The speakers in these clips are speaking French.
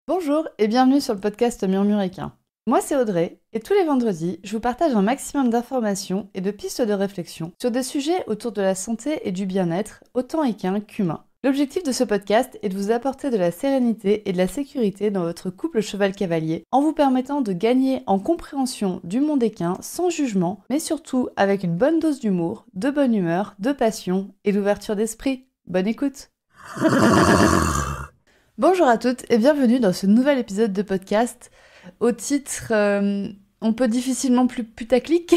Bonjour et bienvenue sur le podcast Murmuréquin. Moi c'est Audrey et tous les vendredis, je vous partage un maximum d'informations et de pistes de réflexion sur des sujets autour de la santé et du bien-être, autant équin qu'humain. L'objectif de ce podcast est de vous apporter de la sérénité et de la sécurité dans votre couple cheval-cavalier en vous permettant de gagner en compréhension du monde équin sans jugement, mais surtout avec une bonne dose d'humour, de bonne humeur, de passion et d'ouverture d'esprit. Bonne écoute! Bonjour à toutes et bienvenue dans ce nouvel épisode de podcast au titre on peut difficilement plus putaclic,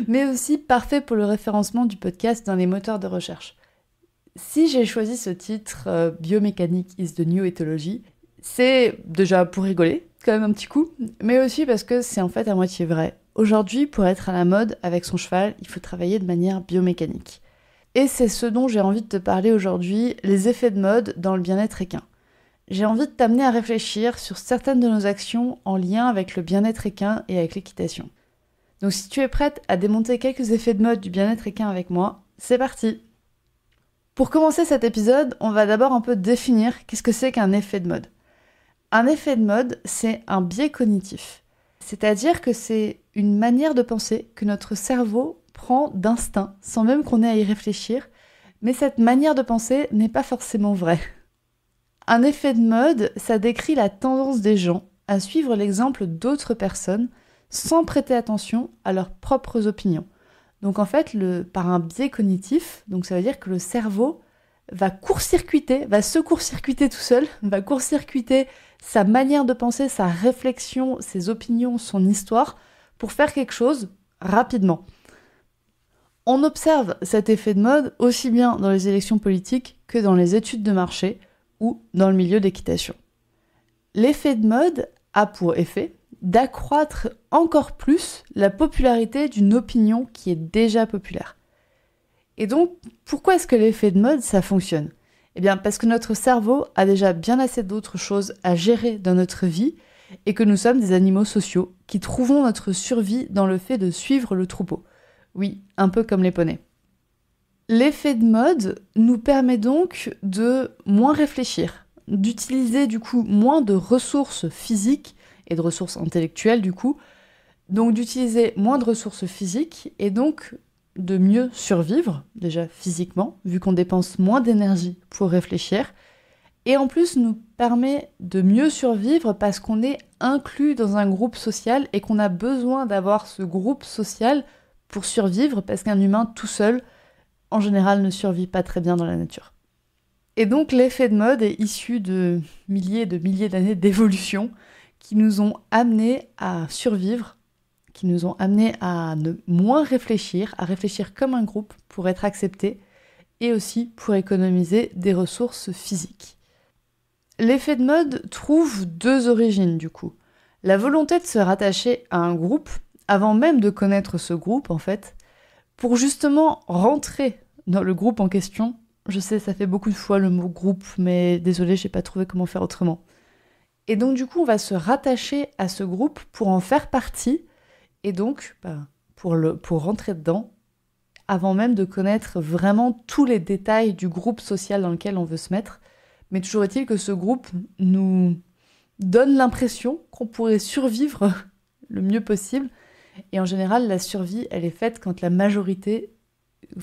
mais aussi parfait pour le référencement du podcast dans les moteurs de recherche. Si j'ai choisi ce titre Biomécanique is the new ethology, c'est déjà pour rigoler, quand même un petit coup, mais aussi parce que c'est en fait à moitié vrai. Aujourd'hui, pour être à la mode avec son cheval, il faut travailler de manière biomécanique. Et c'est ce dont j'ai envie de te parler aujourd'hui, les effets de mode dans le bien-être équin. J'ai envie de t'amener à réfléchir sur certaines de nos actions en lien avec le bien-être équin et avec l'équitation. Donc si tu es prête à démonter quelques effets de mode du bien-être équin avec moi, c'est parti! Pour commencer cet épisode, on va d'abord un peu définir qu'est-ce que c'est qu'un effet de mode. Un effet de mode, c'est un biais cognitif. C'est-à-dire que c'est une manière de penser que notre cerveau prend d'instinct, sans même qu'on ait à y réfléchir, mais cette manière de penser n'est pas forcément vraie. Un effet de mode, ça décrit la tendance des gens à suivre l'exemple d'autres personnes sans prêter attention à leurs propres opinions. Donc en fait, par un biais cognitif, donc ça veut dire que le cerveau va se court-circuiter tout seul, va court-circuiter sa manière de penser, sa réflexion, ses opinions, son histoire, pour faire quelque chose rapidement. On observe cet effet de mode aussi bien dans les élections politiques que dans les études de marché ou dans le milieu d'équitation. L'effet de mode a pour effet d'accroître encore plus la popularité d'une opinion qui est déjà populaire. Et donc, pourquoi est-ce que l'effet de mode, ça fonctionne ? Eh bien, parce que notre cerveau a déjà bien assez d'autres choses à gérer dans notre vie et que nous sommes des animaux sociaux qui trouvons notre survie dans le fait de suivre le troupeau. Oui, un peu comme les poneys. L'effet de mode nous permet donc de moins réfléchir, d'utiliser du coup moins de ressources physiques et de ressources intellectuelles du coup, donc d'utiliser moins de ressources physiques et donc de mieux survivre, déjà physiquement, vu qu'on dépense moins d'énergie pour réfléchir, et en plus nous permet de mieux survivre parce qu'on est inclus dans un groupe social et qu'on a besoin d'avoir ce groupe social pour survivre parce qu'un humain tout seul en général, ne survit pas très bien dans la nature. Et donc, l'effet de mode est issu de milliers d'années d'évolution qui nous ont amenés à survivre, qui nous ont amenés à ne moins réfléchir, à réfléchir comme un groupe pour être acceptés et aussi pour économiser des ressources physiques. L'effet de mode trouve deux origines du coup. La volonté de se rattacher à un groupe, avant même de connaître ce groupe en fait, pour justement rentrer dans le groupe en question. Je sais, ça fait beaucoup de fois le mot groupe, mais désolé, j'ai pas trouvé comment faire autrement. Et donc du coup, on va se rattacher à ce groupe pour en faire partie, et donc pour rentrer dedans, avant même de connaître vraiment tous les détails du groupe social dans lequel on veut se mettre. Mais toujours est-il que ce groupe nous donne l'impression qu'on pourrait survivre le mieux possible. Et en général, la survie, elle est faite quand la majorité,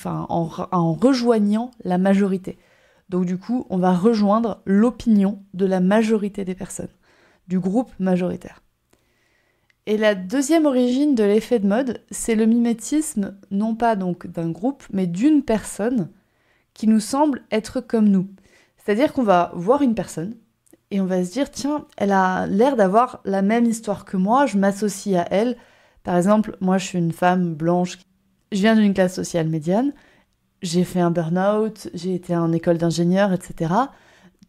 en rejoignant la majorité. Donc du coup, on va rejoindre l'opinion de la majorité des personnes, du groupe majoritaire. Et la deuxième origine de l'effet de mode, c'est le mimétisme, non pas donc d'un groupe, mais d'une personne qui nous semble être comme nous. C'est-à-dire qu'on va voir une personne et on va se dire, tiens, elle a l'air d'avoir la même histoire que moi, je m'associe à elle. Par exemple, moi je suis une femme blanche, je viens d'une classe sociale médiane, j'ai fait un burn-out, j'ai été en école d'ingénieur, etc.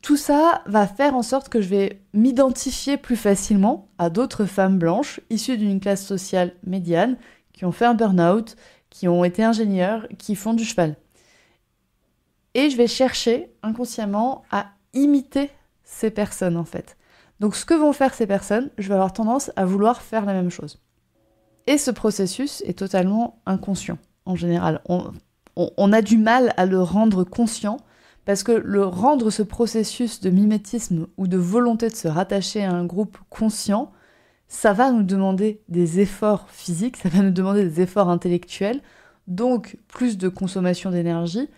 Tout ça va faire en sorte que je vais m'identifier plus facilement à d'autres femmes blanches issues d'une classe sociale médiane, qui ont fait un burn-out, qui ont été ingénieurs, qui font du cheval. Et je vais chercher inconsciemment à imiter ces personnes en fait. Donc ce que vont faire ces personnes, je vais avoir tendance à vouloir faire la même chose. Et ce processus est totalement inconscient, en général. On a du mal à le rendre conscient, Parce que rendre ce processus de mimétisme ou de volonté de se rattacher à un groupe conscient, ça va nous demander des efforts physiques, ça va nous demander des efforts intellectuels, donc plus de consommation d'énergie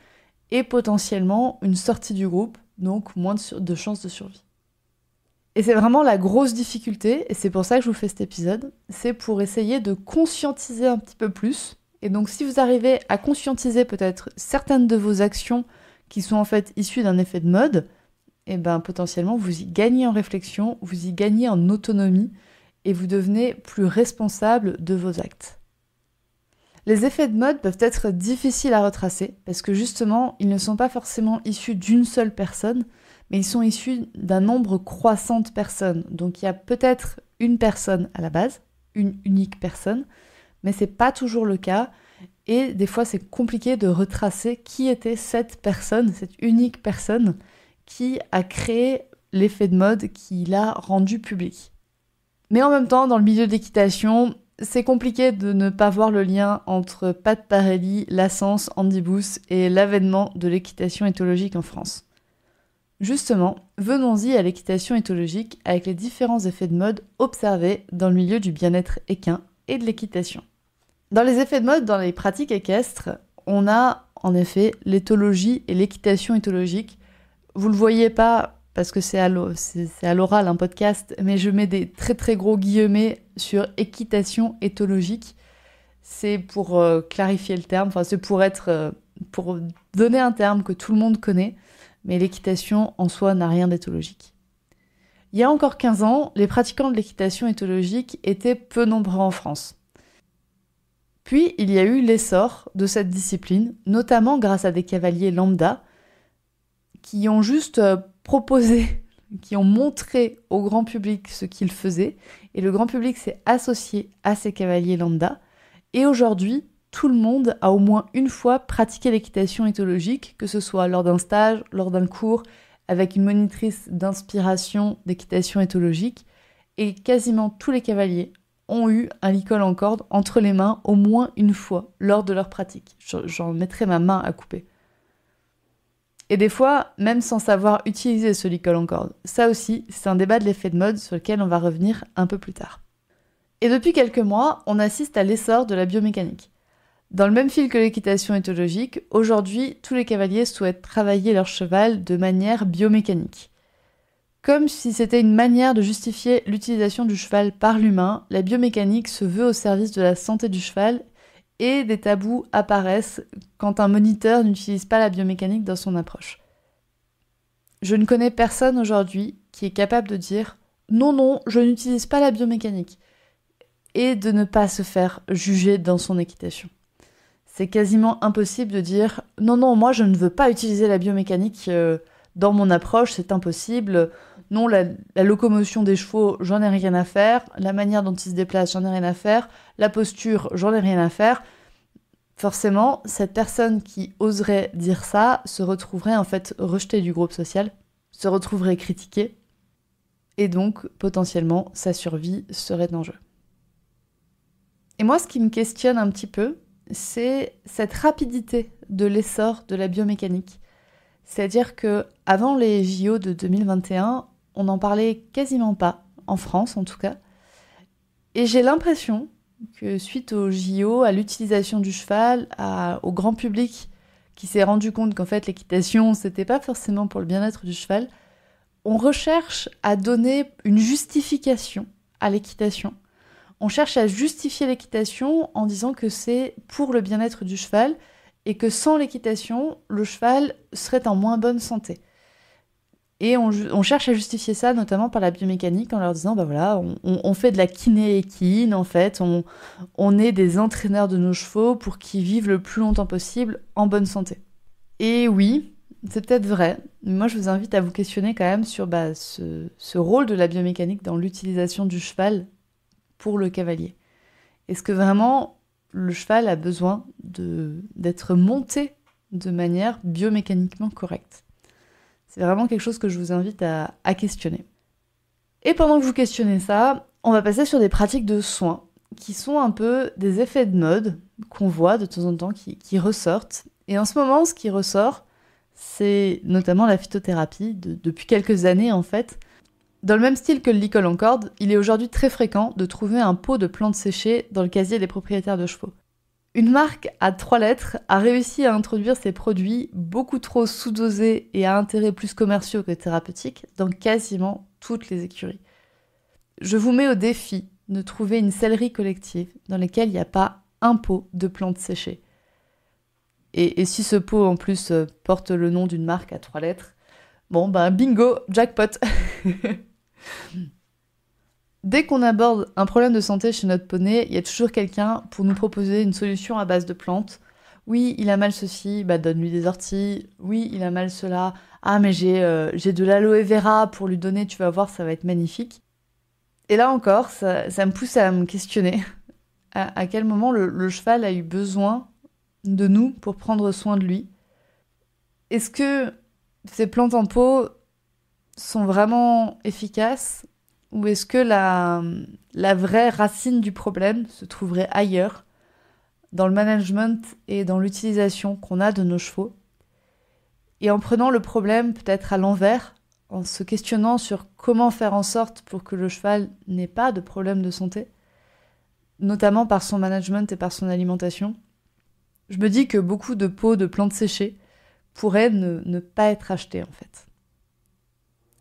et potentiellement une sortie du groupe, donc moins de chances de survie. Et c'est vraiment la grosse difficulté, et c'est pour ça que je vous fais cet épisode, c'est pour essayer de conscientiser un petit peu plus. Et donc si vous arrivez à conscientiser peut-être certaines de vos actions qui sont en fait issues d'un effet de mode, et ben potentiellement vous y gagnez en réflexion, vous y gagnez en autonomie, et vous devenez plus responsable de vos actes. Les effets de mode peuvent être difficiles à retracer, parce que justement, ils ne sont pas forcément issus d'une seule personne, mais ils sont issus d'un nombre croissant de personnes. Donc il y a peut-être une personne à la base, une unique personne, mais c'est pas toujours le cas, et des fois c'est compliqué de retracer qui était cette personne, cette unique personne, qui a créé l'effet de mode qui l'a rendu public. Mais en même temps, dans le milieu de l'équitation, c'est compliqué de ne pas voir le lien entre Pat Parelli, Lassens, Andy Booth et l'avènement de l'équitation éthologique en France. Justement, venons-y à l'équitation éthologique avec les différents effets de mode observés dans le milieu du bien-être équin et de l'équitation. Dans les effets de mode, dans les pratiques équestres, on a en effet l'éthologie et l'équitation éthologique. Vous le voyez pas parce que c'est à l'oral un podcast, mais je mets des très très gros guillemets sur équitation éthologique. C'est pour clarifier le terme, enfin c'est pour donner un terme que tout le monde connaît, mais l'équitation en soi n'a rien d'éthologique. Il y a encore 15 ans, les pratiquants de l'équitation éthologique étaient peu nombreux en France. Puis il y a eu l'essor de cette discipline, notamment grâce à des cavaliers lambda, qui ont juste proposé, qui ont montré au grand public ce qu'ils faisaient, et le grand public s'est associé à ces cavaliers lambda, et aujourd'hui, tout le monde a au moins une fois pratiqué l'équitation éthologique, que ce soit lors d'un stage, lors d'un cours, avec une monitrice d'inspiration d'équitation éthologique, et quasiment tous les cavaliers ont eu un licol en corde entre les mains au moins une fois lors de leur pratique. J'en mettrai ma main à couper. Et des fois, même sans savoir utiliser ce licol en corde. Ça aussi, c'est un débat de l'effet de mode sur lequel on va revenir un peu plus tard. Et depuis quelques mois, on assiste à l'essor de la biomécanique. Dans le même fil que l'équitation éthologique, aujourd'hui, tous les cavaliers souhaitent travailler leur cheval de manière biomécanique. Comme si c'était une manière de justifier l'utilisation du cheval par l'humain, la biomécanique se veut au service de la santé du cheval et des tabous apparaissent quand un moniteur n'utilise pas la biomécanique dans son approche. Je ne connais personne aujourd'hui qui est capable de dire « Non, je n'utilise pas la biomécanique » et de ne pas se faire juger dans son équitation. C'est quasiment impossible de dire « Non, moi je ne veux pas utiliser la biomécanique dans mon approche, c'est impossible. Non, la locomotion des chevaux, j'en ai rien à faire. La manière dont ils se déplacent, j'en ai rien à faire. La posture, j'en ai rien à faire. » Forcément, cette personne qui oserait dire ça se retrouverait en fait rejetée du groupe social, se retrouverait critiquée, et donc potentiellement sa survie serait en jeu. Et moi, ce qui me questionne un petit peu, c'est cette rapidité de l'essor de la biomécanique. C'est-à-dire que avant les JO de 2021, on n'en parlait quasiment pas, en France en tout cas, et j'ai l'impression que suite aux JO, à l'utilisation du cheval, au grand public qui s'est rendu compte qu'en fait l'équitation, c'était pas forcément pour le bien-être du cheval, on recherche à donner une justification à l'équitation. On cherche à justifier l'équitation en disant que c'est pour le bien-être du cheval et que sans l'équitation, le cheval serait en moins bonne santé. Et on cherche à justifier ça notamment par la biomécanique en leur disant, on fait de la kiné équine, en fait, on est des entraîneurs de nos chevaux pour qu'ils vivent le plus longtemps possible en bonne santé. Et oui, c'est peut-être vrai, mais moi je vous invite à vous questionner quand même sur ce rôle de la biomécanique dans l'utilisation du cheval pour le cavalier. Est-ce que vraiment le cheval a besoin d'être monté de manière biomécaniquement correcte ? C'est vraiment quelque chose que je vous invite à questionner. Et pendant que vous questionnez ça, on va passer sur des pratiques de soins qui sont un peu des effets de mode qu'on voit de temps en temps qui ressortent. Et en ce moment, ce qui ressort, c'est notamment la phytothérapie, depuis quelques années en fait. Dans le même style que le licol en corde, il est aujourd'hui très fréquent de trouver un pot de plantes séchées dans le casier des propriétaires de chevaux. Une marque à 3 lettres a réussi à introduire ces produits beaucoup trop sous-dosés et à intérêts plus commerciaux que thérapeutiques dans quasiment toutes les écuries. Je vous mets au défi de trouver une sellerie collective dans laquelle il n'y a pas un pot de plantes séchées. Et si ce pot en plus porte le nom d'une marque à 3 lettres, bon bingo, jackpot. Dès qu'on aborde un problème de santé chez notre poney, il y a toujours quelqu'un pour nous proposer une solution à base de plantes. Oui, il a mal ceci, donne-lui des orties. Oui, il a mal cela. Ah, mais j'ai de l'aloe vera pour lui donner, tu vas voir, ça va être magnifique. Et là encore, ça me pousse à me questionner. À quel moment le cheval a eu besoin de nous pour prendre soin de lui? Est-ce que ces plantes en pot sont vraiment efficaces? Ou est-ce que la vraie racine du problème se trouverait ailleurs, dans le management et dans l'utilisation qu'on a de nos chevaux? Et en prenant le problème peut-être à l'envers, en se questionnant sur comment faire en sorte pour que le cheval n'ait pas de problème de santé, notamment par son management et par son alimentation, je me dis que beaucoup de pots de plantes séchées pourraient ne pas être achetés en fait.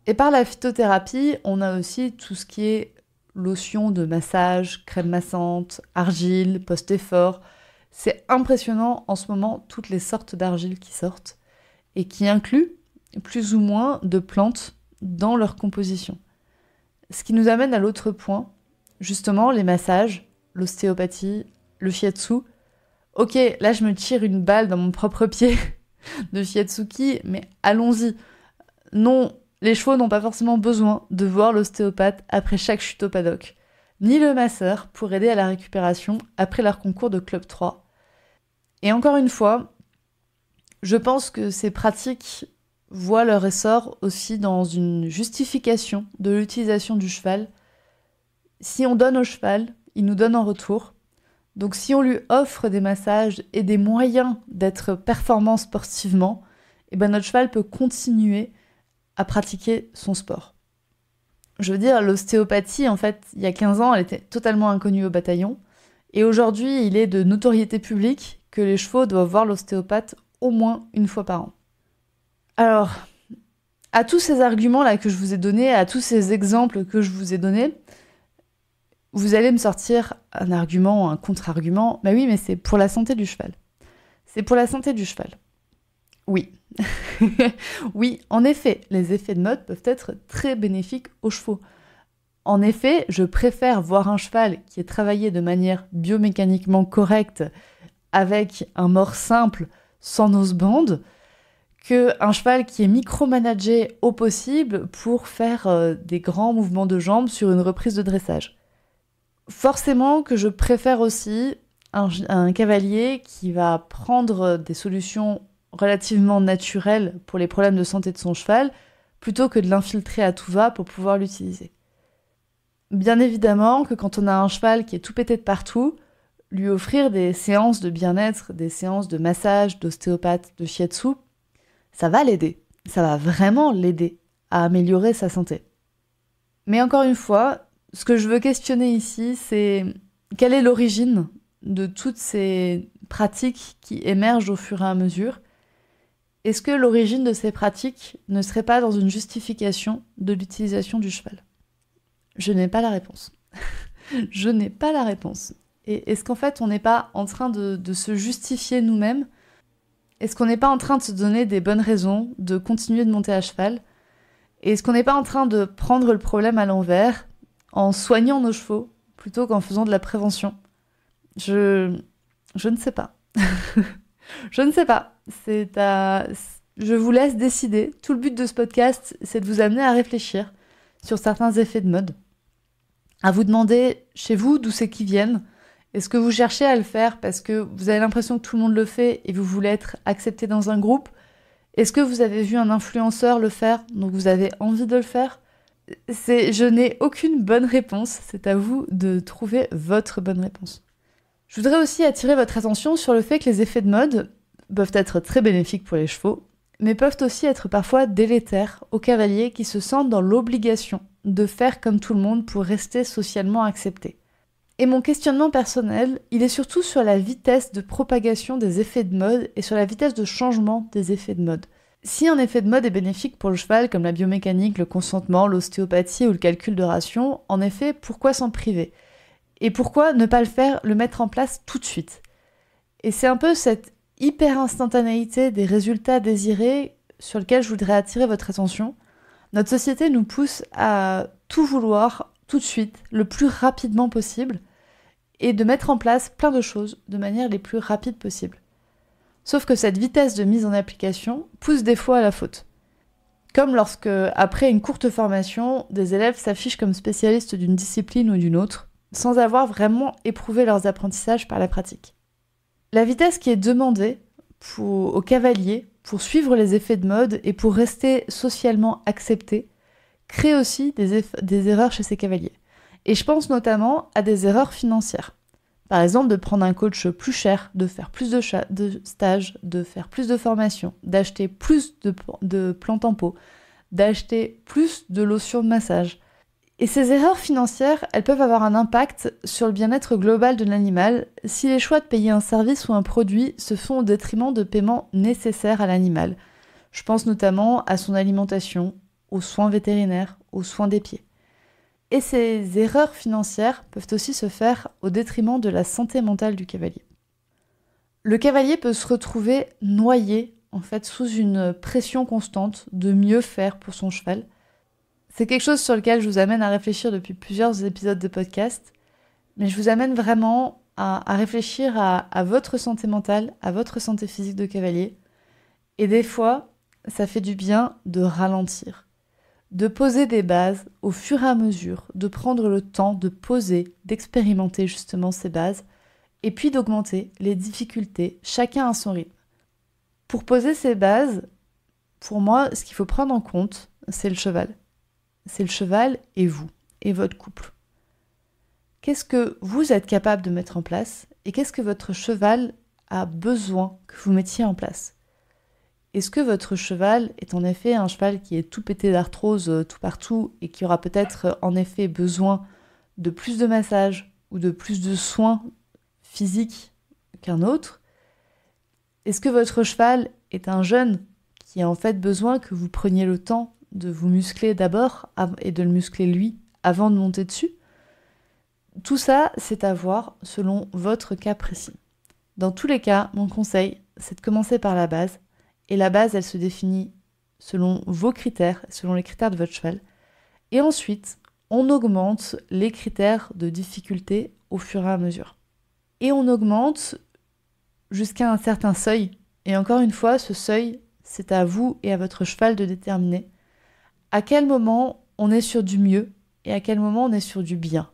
Et par la phytothérapie, on a aussi tout ce qui est lotion de massage, crème massante, argile, post-effort. C'est impressionnant en ce moment toutes les sortes d'argile qui sortent et qui incluent plus ou moins de plantes dans leur composition. Ce qui nous amène à l'autre point, justement les massages, l'ostéopathie, le shiatsu. Ok, là je me tire une balle dans mon propre pied de shiatsuki, mais allons-y. Non, les chevaux n'ont pas forcément besoin de voir l'ostéopathe après chaque chute au paddock, ni le masseur pour aider à la récupération après leur concours de Club 3. Et encore une fois, je pense que ces pratiques voient leur essor aussi dans une justification de l'utilisation du cheval. Si on donne au cheval, il nous donne en retour. Donc si on lui offre des massages et des moyens d'être performant sportivement, notre cheval peut continuer à pratiquer son sport. Je veux dire, l'ostéopathie, en fait, il y a 15 ans, elle était totalement inconnue au bataillon. Et aujourd'hui, il est de notoriété publique que les chevaux doivent voir l'ostéopathe au moins une fois par an. Alors, à tous ces arguments-là que je vous ai donnés, à tous ces exemples que je vous ai donnés, vous allez me sortir un argument, un contre-argument. Bah oui, mais c'est pour la santé du cheval. C'est pour la santé du cheval. Oui. Oui, en effet, les effets de mode peuvent être très bénéfiques aux chevaux. En effet, je préfère voir un cheval qui est travaillé de manière biomécaniquement correcte, avec un mort simple, sans noseband, qu'un cheval qui est micromanagé au possible pour faire des grands mouvements de jambes sur une reprise de dressage. Forcément que je préfère aussi un cavalier qui va prendre des solutions relativement naturelles pour les problèmes de santé de son cheval, plutôt que de l'infiltrer à tout va pour pouvoir l'utiliser. Bien évidemment que quand on a un cheval qui est tout pété de partout, lui offrir des séances de bien-être, des séances de massage, d'ostéopathe, de shiatsu, ça va l'aider. Ça va vraiment l'aider à améliorer sa santé. Mais encore une fois, ce que je veux questionner ici, c'est quelle est l'origine de toutes ces pratiques qui émergent au fur et à mesure? Est-ce que l'origine de ces pratiques ne serait pas dans une justification de l'utilisation du cheval? Je n'ai pas la réponse. Je n'ai pas la réponse. Et est-ce qu'en fait, on n'est pas en train de se justifier nous-mêmes? Est-ce qu'on n'est pas en train de se donner des bonnes raisons de continuer de monter à cheval? Et est-ce qu'on n'est pas en train de prendre le problème à l'envers en soignant nos chevaux plutôt qu'en faisant de la prévention? Je ne sais pas. Je ne sais pas. Je vous laisse décider. Tout le but de ce podcast, c'est de vous amener à réfléchir sur certains effets de mode. À vous demander chez vous d'où c'est qu'ils viennent. Est-ce que vous cherchez à le faire parce que vous avez l'impression que tout le monde le fait et vous voulez être accepté dans un groupe? Est-ce que vous avez vu un influenceur le faire, donc vous avez envie de le faire? Je n'ai aucune bonne réponse. C'est à vous de trouver votre bonne réponse. Je voudrais aussi attirer votre attention sur le fait que les effets de mode peuvent être très bénéfiques pour les chevaux mais peuvent aussi être parfois délétères aux cavaliers qui se sentent dans l'obligation de faire comme tout le monde pour rester socialement acceptés. Et mon questionnement personnel, il est surtout sur la vitesse de propagation des effets de mode et sur la vitesse de changement des effets de mode. Si un effet de mode est bénéfique pour le cheval, comme la biomécanique, le consentement, l'ostéopathie ou le calcul de ration, en effet, pourquoi s'en priver ? Et pourquoi ne pas le mettre en place tout de suite ? Et c'est un peu cette hyper-instantanéité des résultats désirés sur lequel je voudrais attirer votre attention. Notre société nous pousse à tout vouloir tout de suite, le plus rapidement possible, et de mettre en place plein de choses de manière les plus rapide possible. Sauf que cette vitesse de mise en application pousse des fois à la faute. Comme lorsque, après une courte formation, des élèves s'affichent comme spécialistes d'une discipline ou d'une autre, sans avoir vraiment éprouvé leurs apprentissages par la pratique. La vitesse qui est demandée aux cavaliers pour suivre les effets de mode et pour rester socialement acceptés crée aussi des erreurs chez ces cavaliers. Et je pense notamment à des erreurs financières. Par exemple, de prendre un coach plus cher, de faire plus de stages, de faire plus de formations, d'acheter plus de plantes en pot, d'acheter plus de lotions de massage. Et ces erreurs financières, elles peuvent avoir un impact sur le bien-être global de l'animal si les choix de payer un service ou un produit se font au détriment de paiements nécessaires à l'animal. Je pense notamment à son alimentation, aux soins vétérinaires, aux soins des pieds. Et ces erreurs financières peuvent aussi se faire au détriment de la santé mentale du cavalier. Le cavalier peut se retrouver noyé en fait sous une pression constante de mieux faire pour son cheval. C'est quelque chose sur lequel je vous amène à réfléchir depuis plusieurs épisodes de podcast, mais je vous amène vraiment à réfléchir à votre santé mentale, à votre santé physique de cavalier. Et des fois, ça fait du bien de ralentir, de poser des bases au fur et à mesure, de prendre le temps de poser, d'expérimenter justement ces bases, et puis d'augmenter les difficultés, chacun à son rythme. Pour poser ces bases, pour moi, ce qu'il faut prendre en compte, c'est le cheval. C'est le cheval et vous, et votre couple. Qu'est-ce que vous êtes capable de mettre en place et qu'est-ce que votre cheval a besoin que vous mettiez en place ? Est-ce que votre cheval est en effet un cheval qui est tout pété d'arthrose tout partout et qui aura peut-être en effet besoin de plus de massage ou de plus de soins physiques qu'un autre ? Est-ce que votre cheval est un jeune qui a en fait besoin que vous preniez le temps de vous muscler d'abord et de le muscler lui avant de monter dessus? Tout ça, c'est à voir selon votre cas précis. Dans tous les cas, mon conseil, c'est de commencer par la base. Et la base, elle se définit selon vos critères, selon les critères de votre cheval. Et ensuite, on augmente les critères de difficulté au fur et à mesure. Et on augmente jusqu'à un certain seuil. Et encore une fois, ce seuil, c'est à vous et à votre cheval de déterminer à quel moment on est sur du mieux et à quel moment on est sur du bien.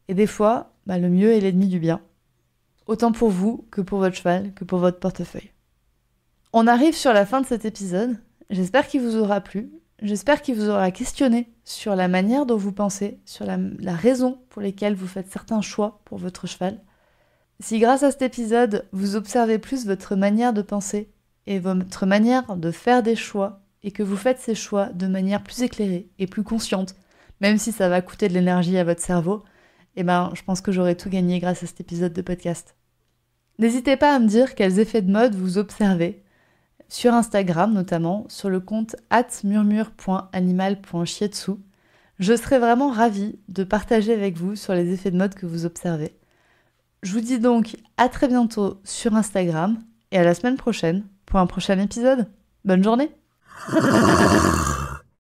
Et des fois, le mieux est l'ennemi du bien. Autant pour vous que pour votre cheval, que pour votre portefeuille. On arrive sur la fin de cet épisode. J'espère qu'il vous aura plu. J'espère qu'il vous aura questionné sur la manière dont vous pensez, sur la raison pour laquelle vous faites certains choix pour votre cheval. Si grâce à cet épisode, vous observez plus votre manière de penser et votre manière de faire des choix, et que vous faites ces choix de manière plus éclairée et plus consciente, même si ça va coûter de l'énergie à votre cerveau, je pense que j'aurai tout gagné grâce à cet épisode de podcast. N'hésitez pas à me dire quels effets de mode vous observez, sur Instagram notamment, sur le compte @murmure.animal.shiatsu. Je serai vraiment ravie de partager avec vous sur les effets de mode que vous observez. Je vous dis donc à très bientôt sur Instagram et à la semaine prochaine pour un prochain épisode. Bonne journée!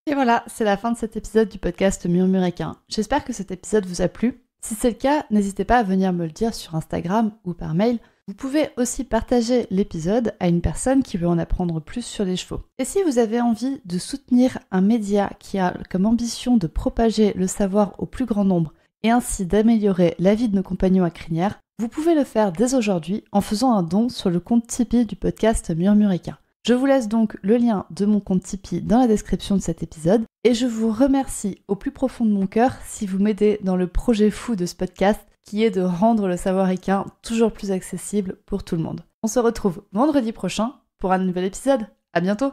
Et voilà, c'est la fin de cet épisode du podcast Murmure Équin. J'espère que cet épisode vous a plu. Si c'est le cas, n'hésitez pas à venir me le dire sur Instagram ou par mail. Vous pouvez aussi partager l'épisode à une personne qui veut en apprendre plus sur les chevaux. Et si vous avez envie de soutenir un média qui a comme ambition de propager le savoir au plus grand nombre et ainsi d'améliorer la vie de nos compagnons à crinière, vous pouvez le faire dès aujourd'hui en faisant un don sur le compte Tipeee du podcast Murmure Équin. Je vous laisse donc le lien de mon compte Tipeee dans la description de cet épisode et je vous remercie au plus profond de mon cœur si vous m'aidez dans le projet fou de ce podcast qui est de rendre le savoir équin toujours plus accessible pour tout le monde. On se retrouve vendredi prochain pour un nouvel épisode. À bientôt!